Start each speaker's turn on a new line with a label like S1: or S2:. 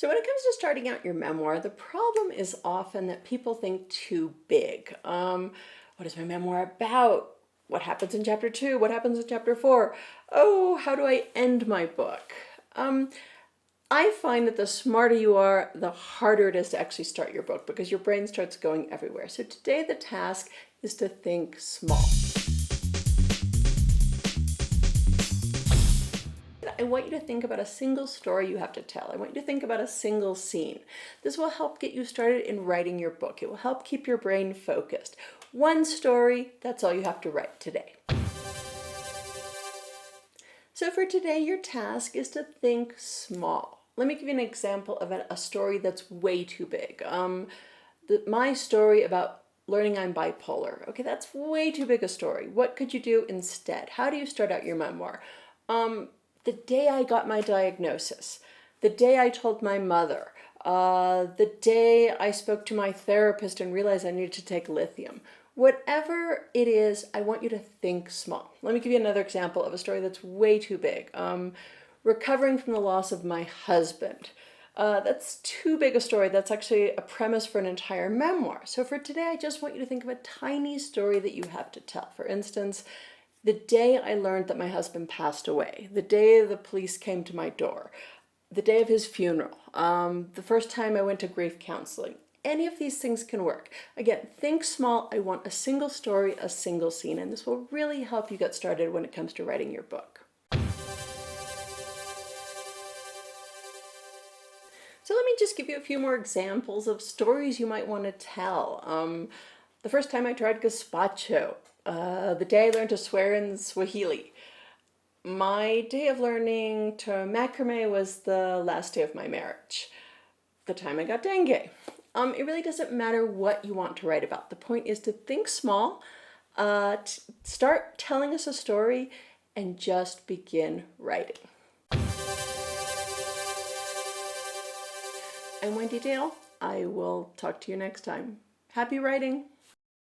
S1: So when it comes to starting out your memoir, the problem is often that people think too big. What is my memoir about? What happens in chapter 2? What happens in chapter 4? Oh, how do I end my book? I find that the smarter you are, the harder it is to actually start your book because your brain starts going everywhere. So today the task is to think small. I want you to think about a single story you have to tell. I want you to think about a single scene. This will help get you started in writing your book. It will help keep your brain focused. One story, that's all you have to write today. So for today, your task is to think small. Let me give you an example of a story that's way too big. My story about learning I'm bipolar. Okay, that's way too big a story. What could you do instead? How do you start out your memoir? The day I got my diagnosis, the day I told my mother, the day I spoke to my therapist and realized I needed to take lithium. Whatever it is, I want you to think small. Let me give you another example of a story that's way too big. Recovering from the loss of my husband. That's too big a story. That's actually a premise for an entire memoir. So for today, I just want you to think of a tiny story that you have to tell. For instance, the day I learned that my husband passed away, the day the police came to my door, the day of his funeral, the first time I went to grief counseling. Any of these things can work. Again, think small. I want a single story, a single scene, and this will really help you get started when it comes to writing your book. So let me just give you a few more examples of stories you might want to tell. The first time I tried gazpacho, the day I learned to swear in Swahili. My day of learning to macrame was the last day of my marriage. The time I got dengue. It really doesn't matter what you want to write about. The point is to think small, start telling us a story, and just begin writing. I'm Wendy Dale. I will talk to you next time. Happy writing!